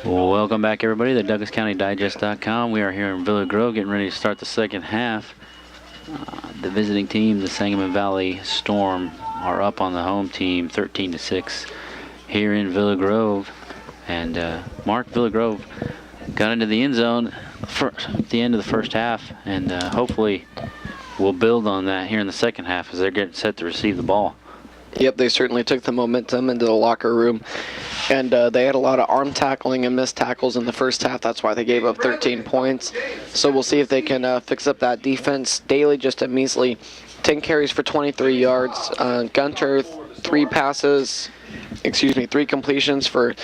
Well, welcome back, everybody, to DouglasCountyDigest.com. We are here in Villa Grove getting ready to start the second half. The visiting team, the Sangamon Valley Storm, are up on the home team 13-6 here in Villa Grove. And Mark, Villa Grove got into the end zone at the end of the first half, and hopefully we'll build on that here in the second half as they're getting set to receive the ball. Yep, they certainly took the momentum into the locker room, and they had a lot of arm tackling and missed tackles in the first half. That's why they gave up 13 points. So we'll see if they can fix up that defense. Daly just a measly 10 carries for 23 yards. Gunter, 3 completions for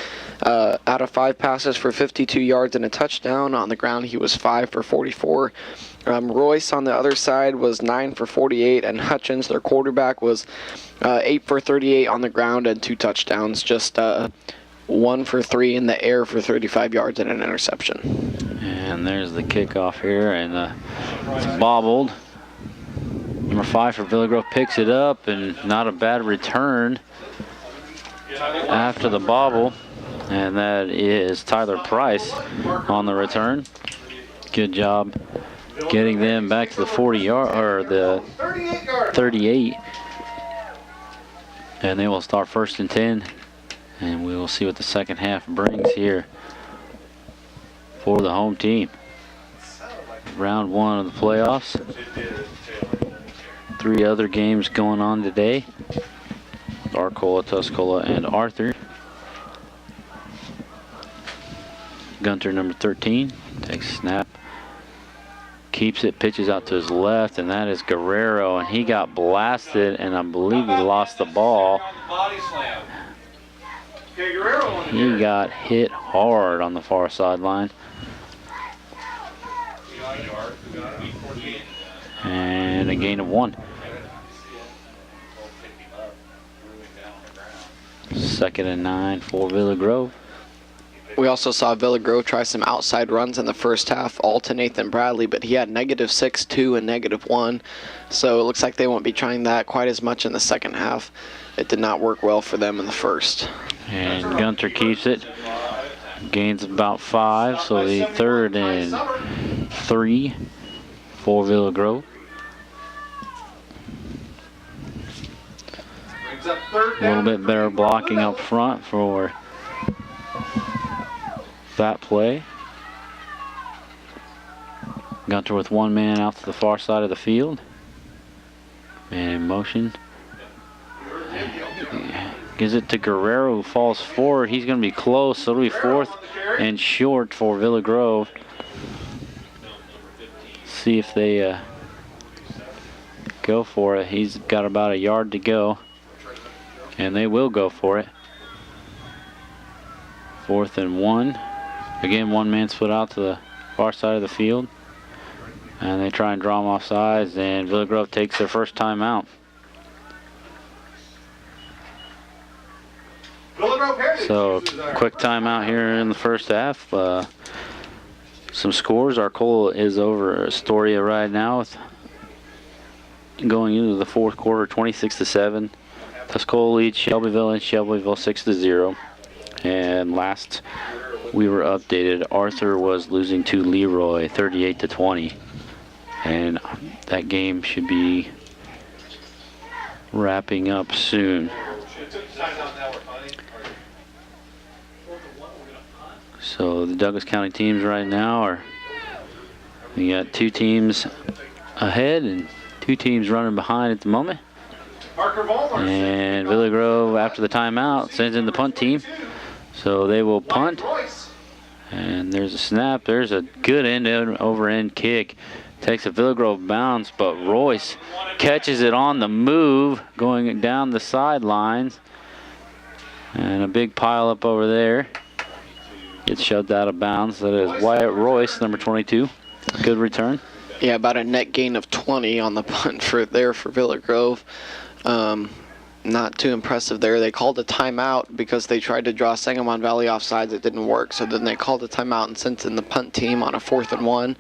out of 5 passes for 52 yards and a touchdown. On the ground, he was 5 for 44. Royce on the other side was 9 for 48, and Hutchins, their quarterback, was 8 for 38 on the ground and 2 touchdowns. Just 1 for 3 in the air for 35 yards and an interception. And there's the kickoff here, and it's bobbled. Number 5 for Villa Grove picks it up, and not a bad return after the bobble. And that is Tyler Price on the return. Good job getting them back to the 40-yard or the 38. And they will start 1st and 10. And we will see what the second half brings here for the home team. Round 1 of the playoffs. 3 other games going on today. Arcola, Tuscola, and Arthur. Gunter, number 13, takes a snap. Keeps it, pitches out to his left, and that is Guerrero, and he got blasted, and I believe he lost the ball. He got hit hard on the far sideline. And a gain of 1. 2nd and 9 for Villa Grove. We also saw Villa Grove try some outside runs in the first half, all to Nathan Bradley, but he had -6, 2, and -1. So it looks like they won't be trying that quite as much in the second half. It did not work well for them in the first. And Gunter keeps it. Gains about 5, so the 3rd and 3 for Villa Grove. A little bit better blocking up front for that play. Gunter with 1 man out to the far side of the field. Man in motion. Gives it to Guerrero, who falls forward. He's going to be close, so it'll be 4th and short for Villa Grove. See if they go for it. He's got about a yard to go, and they will go for it. 4th and 1. Again, 1 man split out to the far side of the field. And they try and draw him off sides, and Villa Grove takes their first timeout. So, quick timeout here in the first half. Some scores. Arcola is over Astoria right now, with going into the 4th quarter, 26-7. Tuscola leads Shelbyville, and Shelbyville 6-0. And last we were updated, Arthur was losing to Leroy 38-20. And that game should be wrapping up soon. So the Douglas County teams right now we got 2 teams ahead and 2 teams running behind at the moment. And Villa Grove, after the timeout, sends in the punt team. So they will punt. And there's a snap. There's a good end-over-end kick. Takes a Villa Grove bounce, but Royce catches it on the move, going down the sidelines. And a big pile up over there. Gets shoved out of bounds. That is Wyatt Royce, number 22. Good return. Yeah, about a net gain of 20 on the punt for Villa Grove. Not too impressive there. They called a timeout because they tried to draw Sangamon Valley offsides. It didn't work, so then they called a timeout and sent in the punt team on a 4th and 1.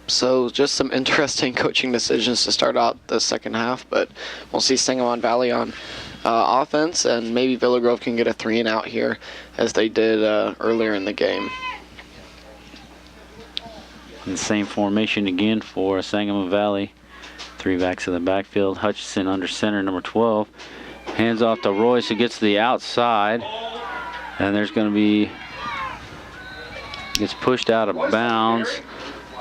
So just some interesting coaching decisions to start out the second half, but we'll see Sangamon Valley on offense, and maybe Villa Grove can get a 3-and-out here, as they did earlier in the game. And the same formation again for Sangamon Valley. 3 backs in the backfield. Hutchinson under center, number 12. Hands off to Royce, who gets to the outside. And there's going to be, gets pushed out of bounds.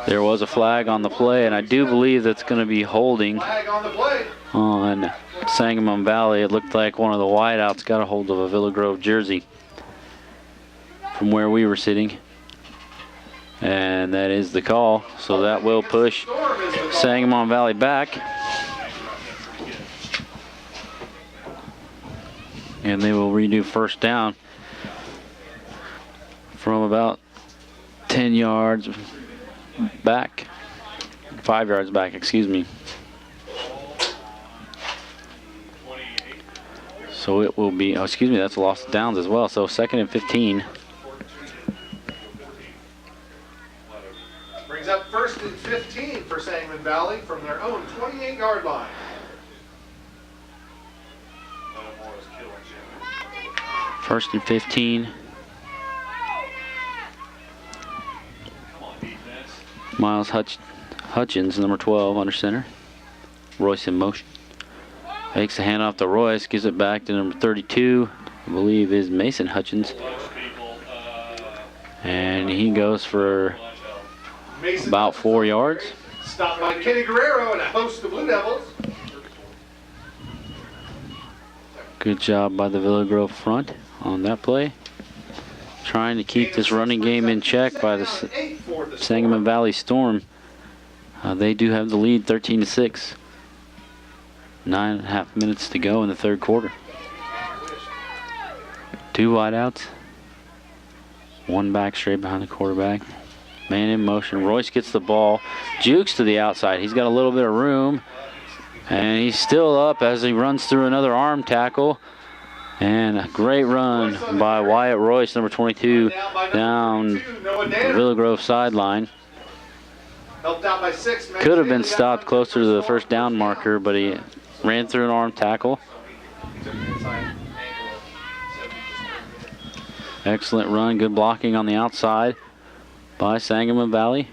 There was a flag on the play, and I do believe that's going to be holding on Sangamon Valley. It looked like one of the wideouts got a hold of a Villa Grove jersey from where we were sitting. And that is the call, so that will push Sangamon Valley back. And they will redo first down from about 10 yards back, 5 yards back, excuse me. So it will be, oh, excuse me, that's a loss of downs as well. So 2nd and 15. Brings up 1st and 15 for Sangamon Valley from their own 28-yard line. 1st and 15. Miles Hutchins, number 12, under center. Royce in motion. Takes the handoff to Royce, gives it back to number 32, I believe is Mason Hutchins. And he goes for about 4 yards. Stopped by Kenny Guerrero and a host of Blue Devils. Good job by the Villa Grove front on that play. Trying to keep this running game in check by the Sangamon Valley Storm. They do have the lead, 13-6. 9.5 minutes to go in the 3rd quarter. 2 wideouts. 1 back straight behind the quarterback. Man in motion. Royce gets the ball. Jukes to the outside. He's got a little bit of room. And he's still up as he runs through another arm tackle. And a great run by Wyatt Royce, number 22, down the Villa Grove sideline. Could have been stopped closer to the first down marker, but he ran through an arm tackle. Excellent run, good blocking on the outside by Sangamon Valley.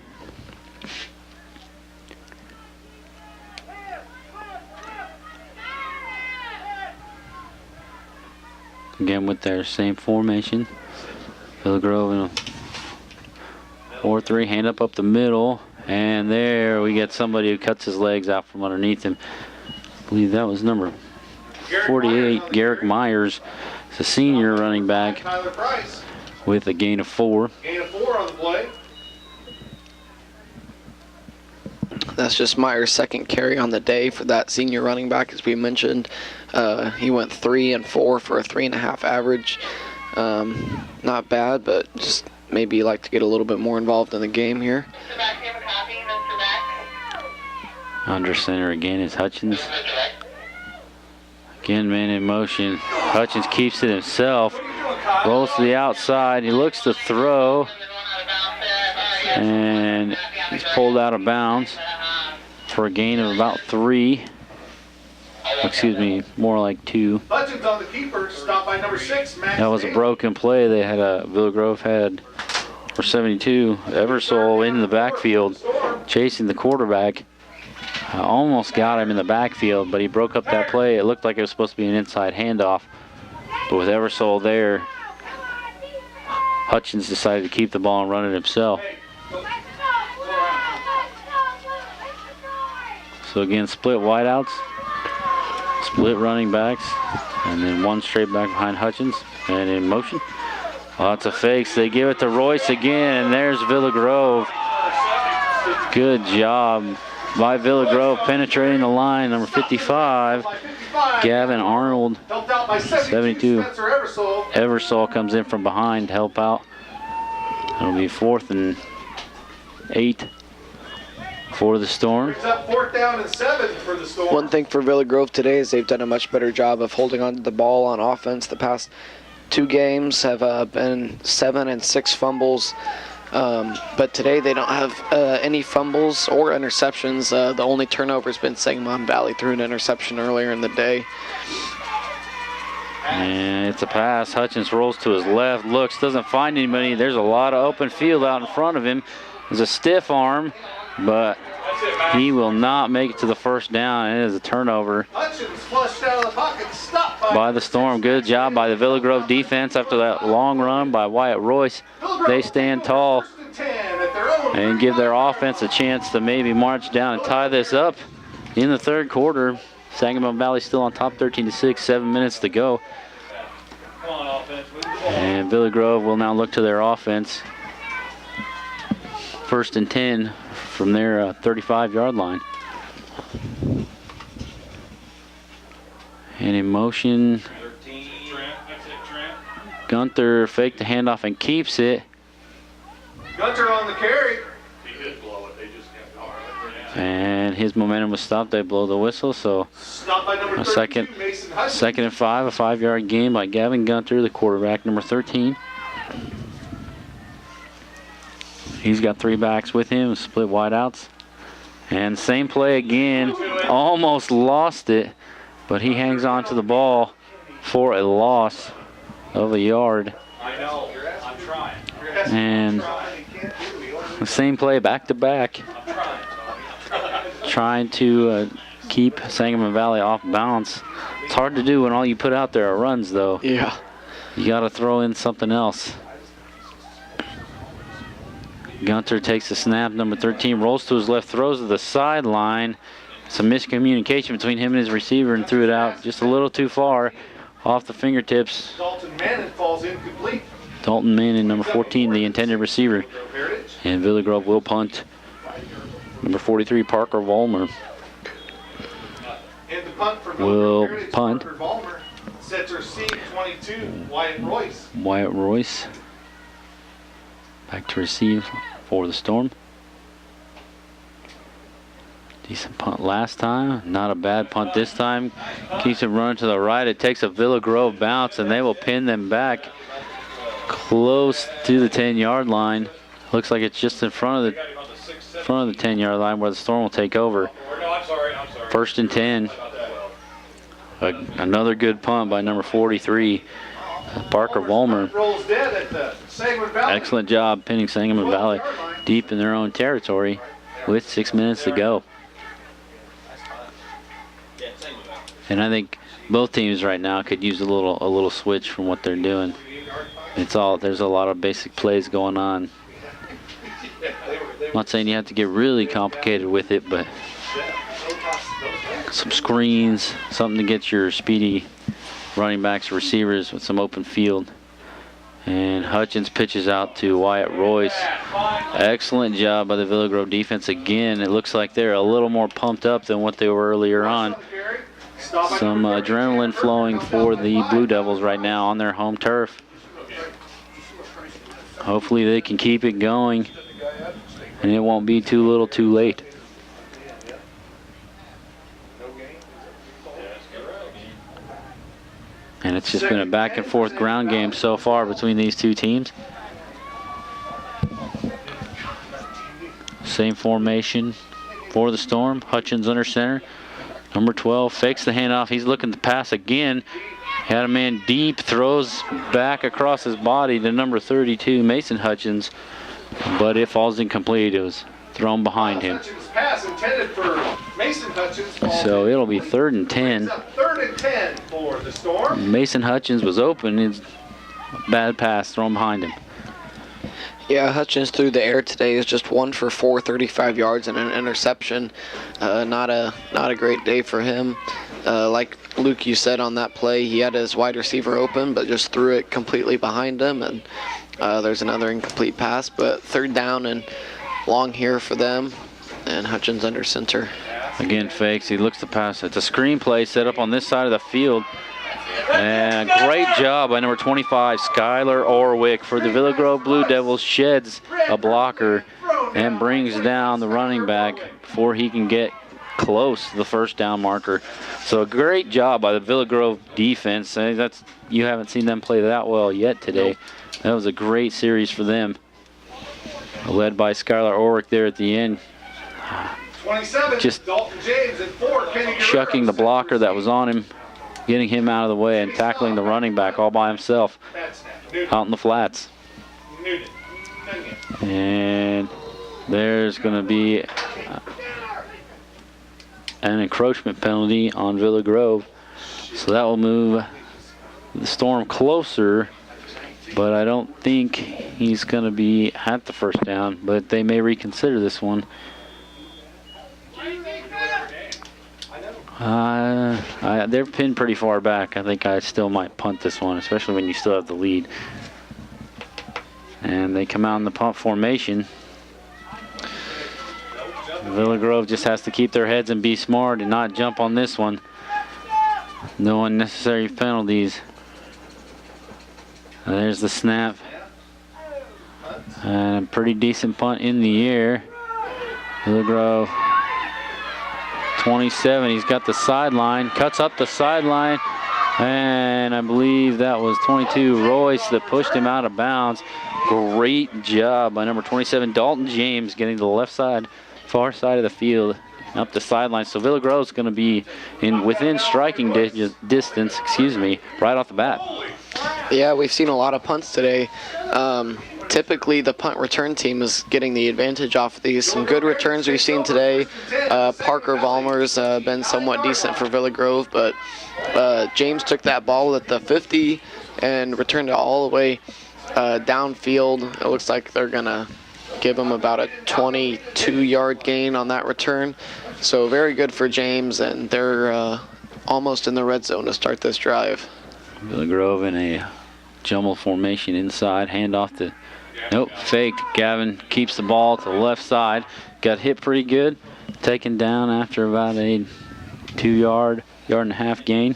Again with their same formation. Villa Grove in a 4-3, hand up the middle. And there we get somebody who cuts his legs out from underneath him. I believe that was number 48, Garrick Myers. It's a senior running back with a gain of 4. Gain of 4 on the play. That's just Myers' 2nd carry on the day for that senior running back, as we mentioned. He went 3 and 4 for a 3.5 average. Not bad, but just maybe like to get a little bit more involved in the game here. Under center again is Hutchins. Again, man in motion. Hutchins keeps it himself. Rolls to the outside. He looks to throw. And he's pulled out of bounds for a gain of about 3. Excuse me, more like 2. Hutchins on the keeper, stopped by number 6, Max. That was a broken play. They had Villa Grove had for 72. Eversole in the backfield, chasing the quarterback. Almost got him in the backfield, but he broke up that play. It looked like it was supposed to be an inside handoff, but with Eversole there, Hutchins decided to keep the ball and run it himself. So again, split wideouts, split running backs, and then 1 straight back behind Hutchins and in motion. Lots of fakes. They give it to Royce again, and there's Villa Grove. Good job by Villa Grove penetrating the line. Number 55, Gavin Arnold, 72. Eversole comes in from behind to help out. It'll be 4th and 8 for the Storm. Brings up 4th down and 7 for the Storm. One thing for Villa Grove today is they've done a much better job of holding on to the ball on offense. The past 2 games have been 7 and 6 fumbles. But today they don't have any fumbles or interceptions. The only turnover has been Sangamon Valley threw an interception earlier in the day. And it's a pass. Hutchins rolls to his left, looks, doesn't find anybody. There's a lot of open field out in front of him. There's a stiff arm, but he will not make it to the first down. It is a turnover by the Storm. Good job by the Villa Grove defense after that long run by Wyatt Royce. They stand tall and give their offense a chance to maybe march down and tie this up in the third quarter. Sangamon Valley still on top 13-6, 7 minutes to go. And Villa Grove will now look to their offense. 1st and 10 from their 35-yard line. And in motion, Gunther faked the handoff and keeps it. Gunter on the carry. And his momentum was stopped. They blow the whistle, so a second and 5, a 5-yard gain by Gavin Gunter, the quarterback, number 13. He's got 3 backs with him, split wideouts. And same play again, almost lost it, but he hangs on to the ball for a loss of a yard. I know, I'm trying. And the same play back to back. Trying to keep Sangamon Valley off balance. It's hard to do when all you put out there are runs, though. Yeah. You got to throw in something else. Gunter takes the snap, number 13, rolls to his left, throws to the sideline. Some miscommunication between him and his receiver and threw it out just a little too far off the fingertips. Dalton Mannon falls incomplete. Dalton Mannon, number 14, the intended receiver. And Villa Grove will punt. Number 43, Parker Vollmer will punt. Setter C22, Wyatt Royce. Wyatt Royce back to receive for the Storm. Decent punt last time, not a bad punt this time. Keeps it running to the right. It takes a Villa Grove bounce, and they will pin them back close to the 10-yard line. Looks like it's just in front of the 10-yard line where the Storm will take over. 1st and 10. Another good punt by number 43, Parker Vollmer. Excellent job pinning Sangamon Valley deep in their own territory with 6 minutes to go. And I think both teams right now could use a little switch from what they're doing. There's a lot of basic plays going on. I'm not saying you have to get really complicated with it, but some screens, something to get your speedy running backs, receivers with some open field. And Hutchins pitches out to Wyatt Royce. Excellent job by the Villa Grove defense again. It looks like they're a little more pumped up than what they were earlier on. Some adrenaline flowing for the Blue Devils right now on their home turf. Hopefully they can keep it going, and it won't be too little too late. And it's just been a back and forth ground game so far between these two teams. Same formation for the Storm. Hutchins under center. Number 12 fakes the handoff. He's looking to pass again. Had a man deep, throws back across his body to number 32, Mason Hutchins. But it falls incomplete. It was thrown behind him. Pass intended for Mason Hutchins. So it'll be 3rd and 10. 3rd and 10 for the Storm. Mason Hutchins was open. It's a bad pass thrown behind him. Yeah, Hutchins through the air today is just 1 for 4, 35 yards and an interception. Not a great day for him. Like Luke, you said on that play, he had his wide receiver open, but just threw it completely behind him, and there's another incomplete pass. But 3rd down and long here for them, and Hutchins under center. Again, fakes. He looks to pass. It's a screen play set up on this side of the field. And great job by number 25, Skylar Orwick for the Villa Grove Blue Devils. Sheds a blocker and brings down the running back before he can get close to the 1st down marker. So a great job by the Villa Grove defense. You haven't seen them play that well yet today. That was a great series for them. Led by Skylar Orwick there at the end. 27, just Dalton James, and 4, Kenny chucking the blocker that was on him. getting him out of the way and tackling the running back all by himself out in the flats. And there's going to be an encroachment penalty on Villa Grove. So that will move the Storm closer, but I don't think he's going to be at the first down, but they may reconsider this one. They're pinned pretty far back. I think I still might punt this one, especially when you still have the lead. And they come out in the punt formation. Villa Grove just has to keep their heads and be smart and not jump on this one. No unnecessary penalties. There's the snap. And a pretty decent punt in the air. Villa Grove 27, he's got the sideline, cuts up the sideline, and I believe that was 22 Royce that pushed him out of bounds. Great job by number 27 Dalton James getting to the left side, far side of the field, up the sideline. So Villa Grove's going to be within striking distance, right off the bat. Yeah, we've seen a lot of punts today. Typically, the punt return team is getting the advantage off of these. Some good returns we've seen today. Parker Vollmer's been somewhat decent for Villa Grove, but James took that ball at the 50 and returned it all the way downfield. It looks like they're going to give him about a 22-yard gain on that return. So very good for James, and they're almost in the red zone to start this drive. Villa Grove in a jumble formation inside, handoff to, nope, faked. Gavin keeps the ball to the left side. Got hit pretty good, taken down after about a 2-yard, yard and a half gain.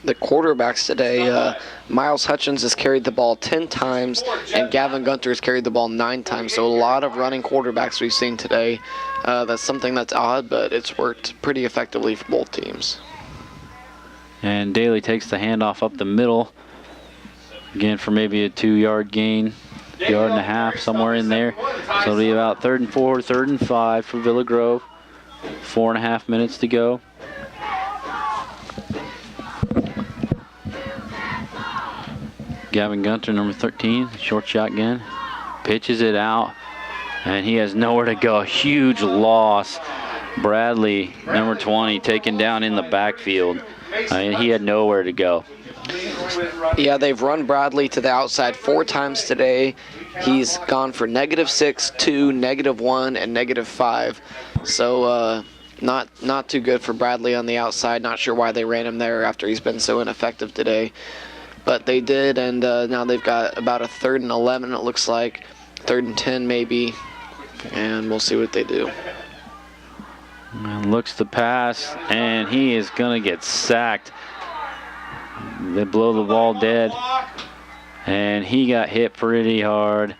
The quarterbacks today, Miles Hutchins has carried the ball 10 times, and Gavin Gunter has carried the ball 9 times. So a lot of running quarterbacks we've seen today. That's something that's odd, but it's worked pretty effectively for both teams. And Daly takes the handoff up the middle. Again, for maybe a 2-yard gain, yard and a half, somewhere in there. So it'll be about 3rd and 4, 3rd and 5 for Villa Grove. 4.5 minutes to go. Gavin Gunter, number 13, short shotgun, pitches it out, and he has nowhere to go. Huge loss. Bradley, number 20, taken down in the backfield. He had nowhere to go. Yeah, they've run Bradley to the outside 4 times today. He's gone for -6, 2, -1, and -5. So not too good for Bradley on the outside. Not sure why they ran him there after he's been so ineffective today. But they did, and now they've got about a 3rd and 11, it looks like. 3rd and 10 maybe, and we'll see what they do. And looks to pass, and he is going to get sacked. They blow the ball dead, and he got hit pretty hard.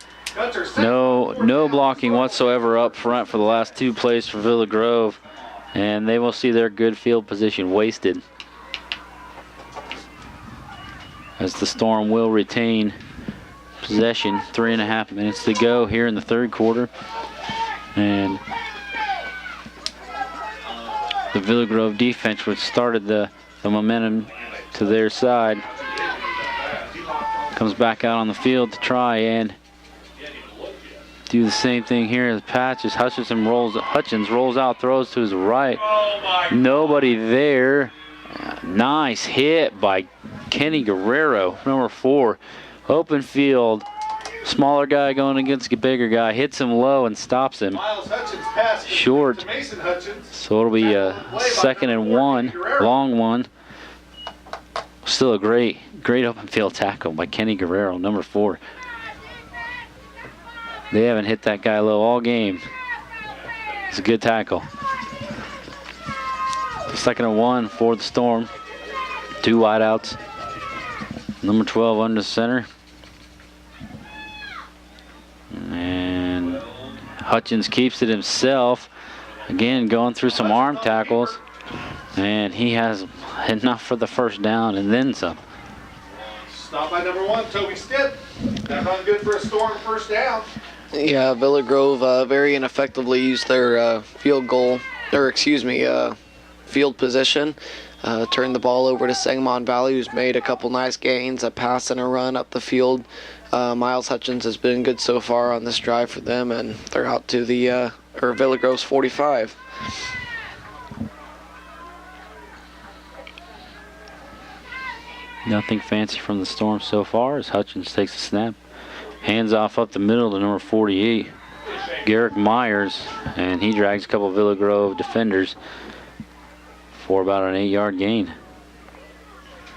No blocking whatsoever up front for the last 2 plays for Villa Grove, and they will see their good field position wasted, as the Storm will retain possession. 3.5 minutes to go here in the 3rd quarter. And the Villa Grove defense, which started the momentum to their side, comes back out on the field to try and do the same thing here. The patches, Hutchins rolls out, throws to his right. Nobody there. Nice hit by Kenny Guerrero, number 4. Open field. Smaller guy going against a bigger guy. Hits him low and stops him. Short. So it'll be a 2nd and 1. Long one. Still a great open field tackle by Kenny Guerrero, number 4. They haven't hit that guy low all game. It's a good tackle. 2nd and 1 for the Storm. 2 wideouts. Number 12 under center. And Hutchins keeps it himself. Again, going through some arm tackles. And he has enough for the first down and then some. Stop by number 1, Toby Stitt. That run good for a Storm first down. Yeah, Villa Grove very ineffectively used their field field position. Turned the ball over to Sangamon Valley, who's made a couple nice gains, a pass and a run up the field. Miles Hutchins has been good so far on this drive for them, and they're out to the Villa Grove's 45. Nothing fancy from the Storm so far as Hutchins takes a snap. Hands off up the middle to number 48, Garrick Myers, and he drags a couple of Villa Grove defenders for about an 8-yard gain.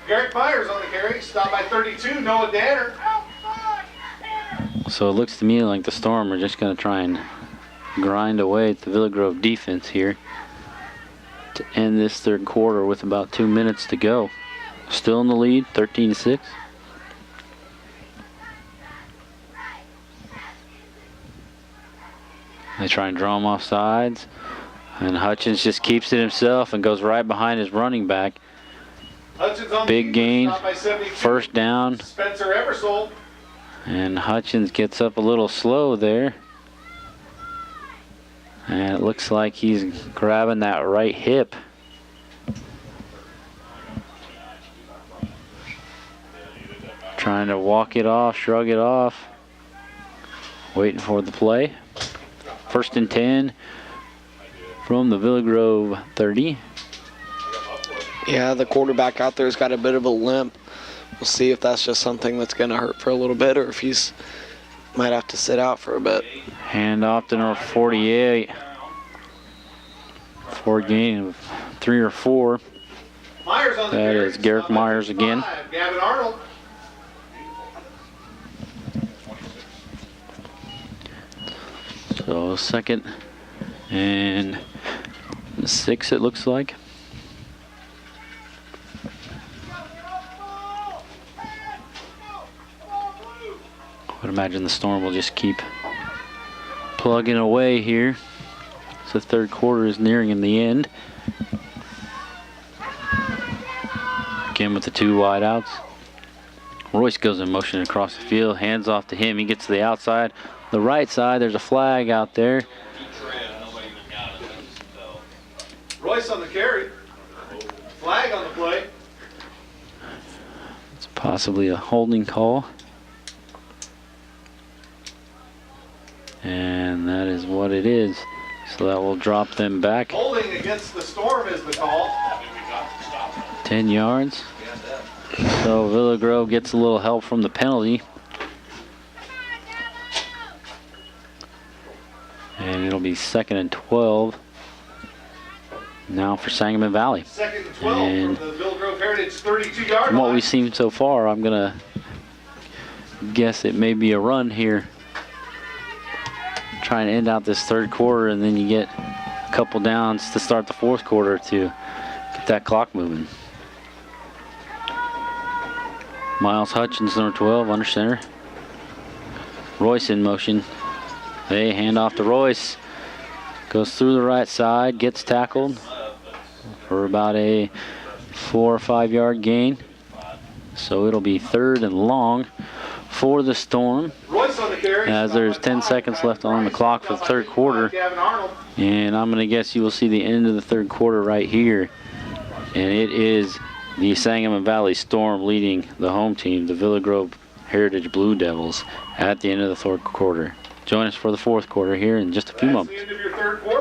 Garrick Myers on the carry. Stop by 32, Noah Danner. So it looks to me like the Storm are just going to try and grind away at the Villa Grove defense here to end this third quarter with about 2 minutes to go. Still in the lead, 13-6. They try and draw him off sides, and Hutchins just keeps it himself and goes right behind his running back. Big gain, first down. Spencer Eversole. And Hutchins gets up a little slow there. And it looks like he's grabbing that right hip. Trying to walk it off, shrug it off. Waiting for the play. 1st and 10 from the Villa Grove 30. Yeah, the quarterback out there's got a bit of a limp. We'll see if that's just something that's going to hurt for a little bit, or if he's might have to sit out for a bit. Hand off to number 48 for a gain of 3 or 4. Myers on the That carry. is Garrick Stop by Myers again. 55, Gavin Arnold. So 2nd and 6 it looks like. I would imagine the Storm will just keep plugging away here. So the third quarter is nearing in the end. Again with the 2 wideouts. Royce goes in motion across the field, hands off to him. He gets to the outside, the right side. There's a flag out there. Royce on the carry. Flag on the play. It's possibly a holding call. And that is what it is. So that will drop them back Holding against the Storm is the call. 10 yards. So Villa Grove gets a little help from the penalty. And it'll be 2nd and 12 now for Sangamon Valley. 2nd and 12 And from the Villa Grove Heritage 32-yard from what line. we've seen so far, I'm going to guess it may be a run here. Trying to end out this third quarter, and then you get a couple downs to start the fourth quarter to get that clock moving. Miles Hutchins, number 12, under center. Royce in motion. They hand off to Royce. Goes through the right side, gets tackled for about a 4 or 5 yard gain. So it'll be 3rd and long for the Storm, Royce on the carry. as there's 10 seconds left on the clock for the third quarter. Gavin Arnold. And I'm going to guess you will see the end of the third quarter right here. And it is the Sangamon Valley Storm leading the home team, the Villa Grove Heritage Blue Devils, at the end of the third quarter. Join us for the fourth quarter here in just a few That's moments. the end of your third quarter.